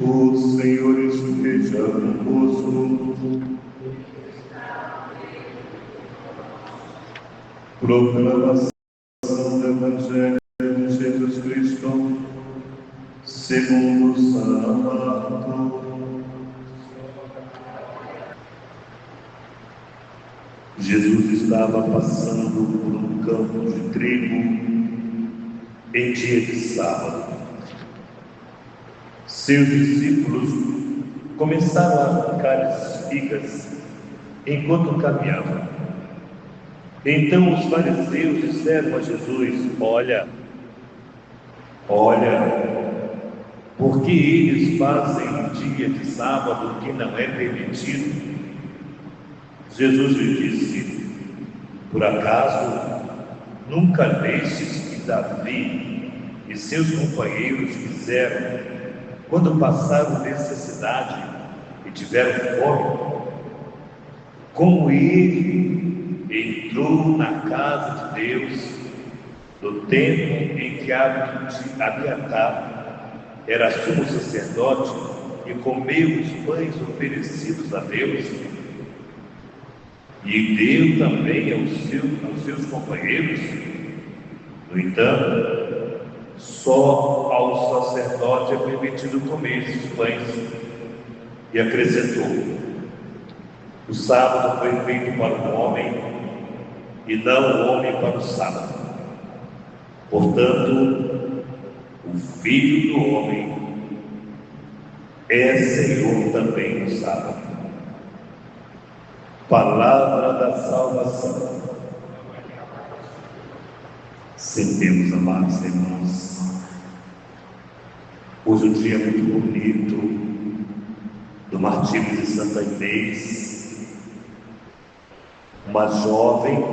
O Senhor esteja convosco. Proclamação do Evangelho de Jesus Cristo, segundo São Marcos. Jesus estava passando por um campo de trigo em dia de sábado. Seus discípulos começaram a arrancar espigas enquanto caminhavam. Então os fariseus disseram a Jesus: Olha, porque eles fazem um dia de sábado que não é permitido? Jesus lhe disse: Por acaso nunca lestes que Davi e seus companheiros fizeram quando passaram necessidade e tiveram fome? Como ele entrou na casa de Deus no tempo em que Abiatar era sumo sacerdote e comeu os pães oferecidos a Deus, e deu também aos seus companheiros? No entanto, só ao sacerdote é permitido comer esses pães. E acrescentou: o sábado foi feito para o homem, e não o homem para o sábado. Portanto, o Filho do Homem é Senhor também do sábado. Palavra da salvação. Sentemos, amados irmãos. Hoje um dia muito bonito do martírio de Santa Inês, uma jovem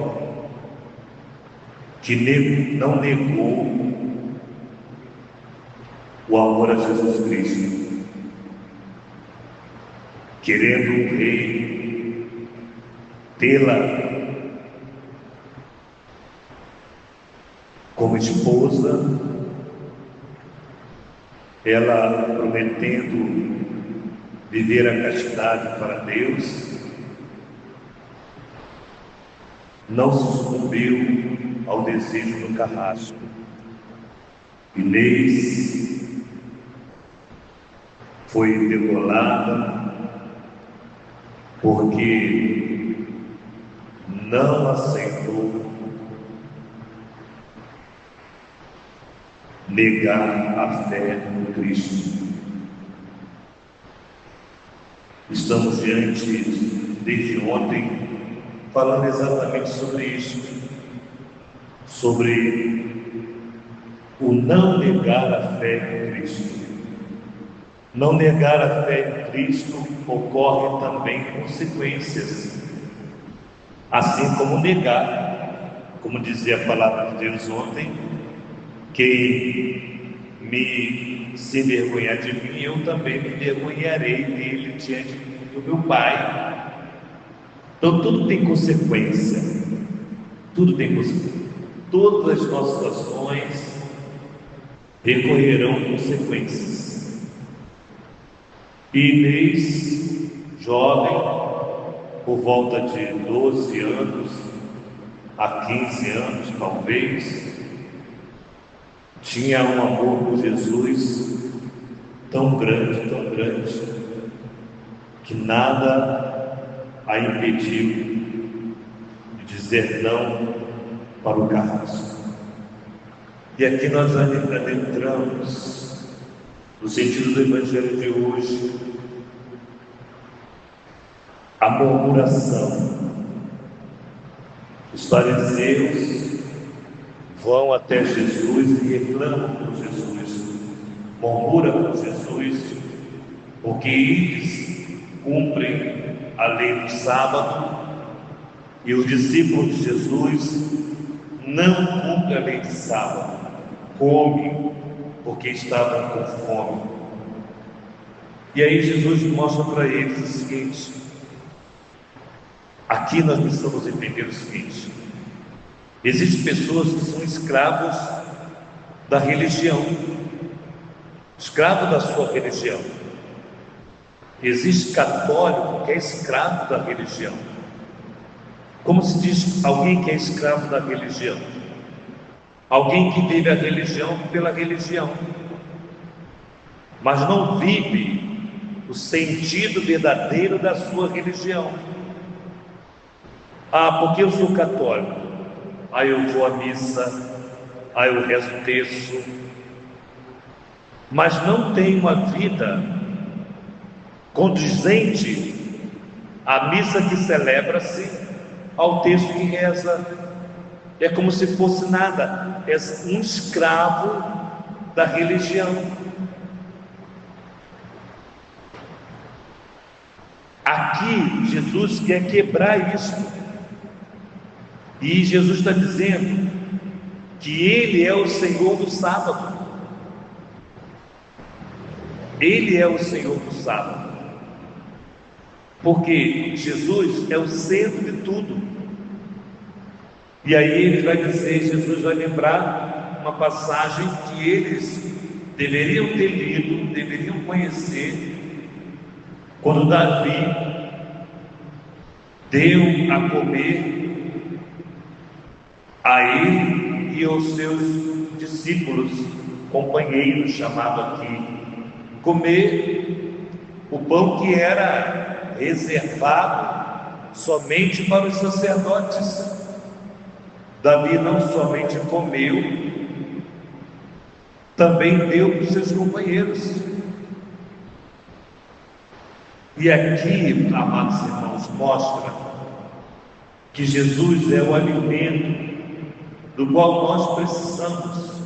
que não negou o amor a Jesus Cristo, querendo um rei tê-la como esposa, ela prometendo viver a castidade para Deus, não se sucumbiu ao desejo do carrasco. Inês foi degolada porque não aceitou negar a fé no Cristo. Estamos desde ontem, falando exatamente sobre isso, sobre o não negar a fé em Cristo. Não negar a fé em Cristo ocorre também consequências, assim como negar, como dizia a palavra de Deus ontem, quem se envergonhar de mim, eu também me envergonharei dele diante do meu Pai. Então tudo tem consequência, tudo tem consequência. Todas as nossas ações recorrerão consequências. E Inês, jovem, por volta de 12 anos a 15 anos talvez, tinha um amor por Jesus tão grande, que nada a impediu de dizer não para o carrasco. E aqui nós adentramos no sentido do Evangelho de hoje, a murmuração. Os fariseus vão até Jesus e reclamam com Jesus, murmuram com Jesus, porque eles cumprem a lei do sábado e os discípulos de Jesus não cumprem a lei de sábado, comem porque estavam com fome. E aí Jesus mostra para eles o seguinte: aqui nós precisamos entender o seguinte: existem pessoas que são escravos da religião, escravos da sua religião. Existe católico que é escravo da religião. Como se diz alguém que é escravo da religião? Alguém que vive a religião pela religião, mas não vive o sentido verdadeiro da sua religião. Ah, porque eu sou católico, aí eu vou à missa, aí eu rezo o terço, mas não tem uma vida condizente à missa que celebra-se, ao terço que reza. É como se fosse nada, é um escravo da religião. Aqui Jesus quer quebrar isso, e Jesus está dizendo que Ele é o Senhor do sábado. Ele é o Senhor do sábado, porque Jesus é o centro de tudo. E aí ele vai dizer, Jesus vai lembrar uma passagem que eles deveriam ter lido, deveriam conhecer, quando Davi deu a comer a ele e aos seus discípulos, companheiros, chamado aqui, comer o pão que era reservado somente para os sacerdotes. Davi não somente comeu, também deu para os seus companheiros. E aqui, amados irmãos, mostra que Jesus é o alimento do qual nós precisamos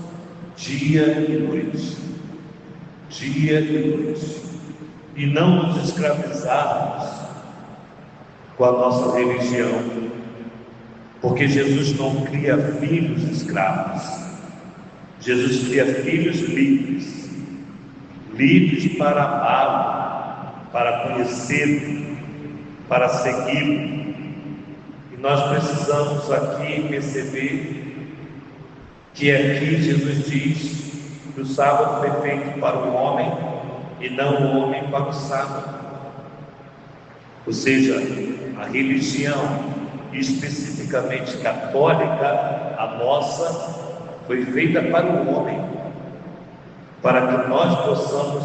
dia e noite, dia e noite, e não nos escravizarmos com a nossa religião, porque Jesus não cria filhos escravos, Jesus cria filhos livres, livres para amá-lo, para conhecê-lo, para segui-lo. E nós precisamos aqui perceber que aqui Jesus diz que o sábado foi feito para o homem e não o homem para o sábado. Ou seja, a religião, especificamente católica, a nossa, foi feita para o homem, para que nós possamos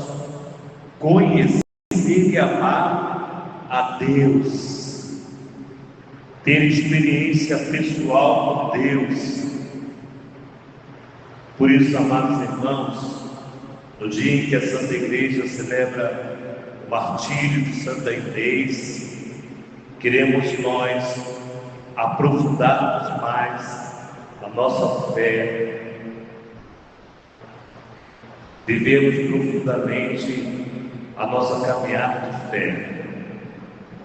conhecer e amar a Deus, ter experiência pessoal com Deus. Por isso, amados irmãos, no dia em que a Santa Igreja celebra o martírio de Santa Inês, queremos nós aprofundarmos mais a nossa fé, vivemos profundamente a nossa caminhada de fé.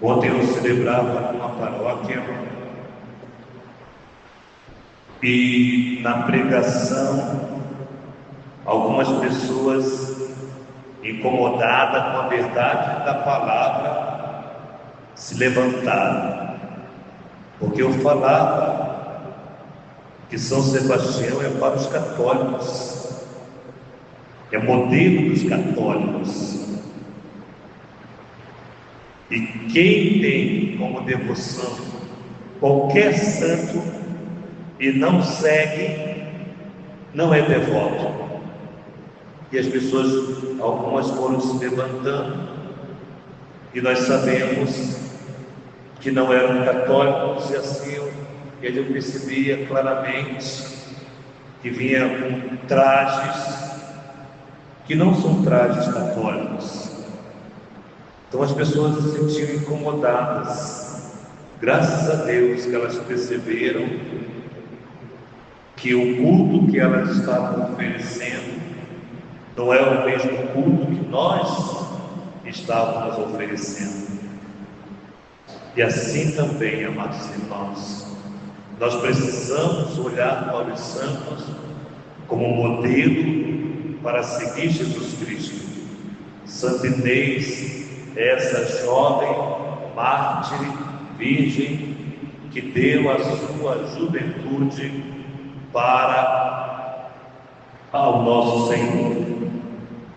Ontem eu celebrava numa paróquia e na pregação algumas pessoas incomodadas com a verdade da palavra se levantaram, porque eu falava que São Sebastião é para os católicos, é modelo dos católicos, e quem tem como devoção qualquer santo e não segue, não é devoto. E as pessoas, algumas foram se levantando, e nós sabemos que não eram católicos, e assim eu percebia claramente que vinha com trajes que não são trajes católicos. Então as pessoas se sentiam incomodadas. Graças a Deus que elas perceberam que o culto que elas estavam oferecendo não é o mesmo culto que nós estávamos oferecendo. E assim também, amados irmãos, nós precisamos olhar para os santos como modelo para seguir Jesus Cristo. Santa Inês, essa jovem mártir, virgem, que deu a sua juventude para ao nosso Senhor.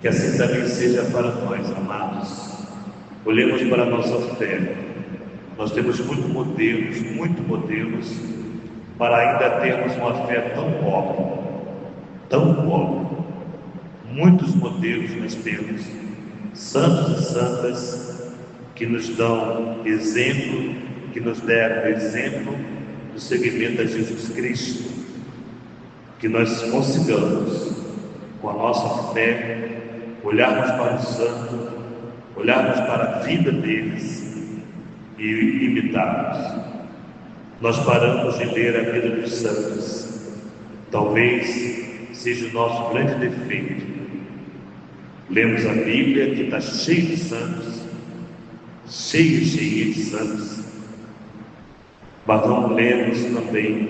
Que assim também seja para nós, amados. olhemos para a nossa fé. Nós temos muitos modelos, para ainda termos uma fé tão pobre. Muitos modelos nós temos, santos e santas, que nos dão exemplo, que nos deram exemplo do seguimento a Jesus Cristo. Que nós consigamos, com a nossa fé, olharmos para o santo, olharmos para a vida deles e imitarmos. Nós paramos de ler a vida dos santos. Talvez seja o nosso grande defeito. Lemos a Bíblia, que está cheia de santos, cheia de santos, mas não lemos também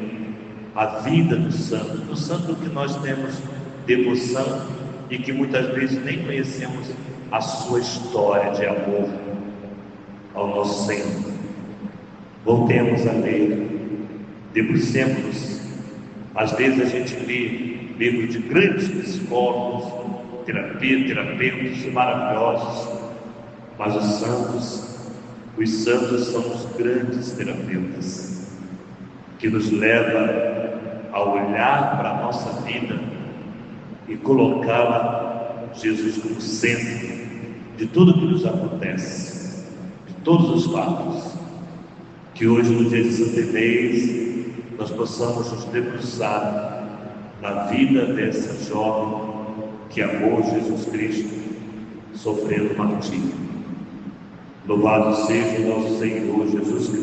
a vida do santo que nós temos devoção e que muitas vezes nem conhecemos a sua história de amor ao nosso Senhor. Voltemos a ler, debrucemos. Às vezes a gente lê livros de grandes psicólogos, terapeutas maravilhosos, mas os santos são os grandes terapeutas, que nos leva a olhar para a nossa vida e colocá-la, Jesus, como centro de tudo que nos acontece, de todos os fatos. Que hoje, no dia de Santa Inês, nós possamos nos debruçar na vida dessa jovem que amou Jesus Cristo, sofrendo martírio. Louvado seja o nosso Senhor Jesus Cristo.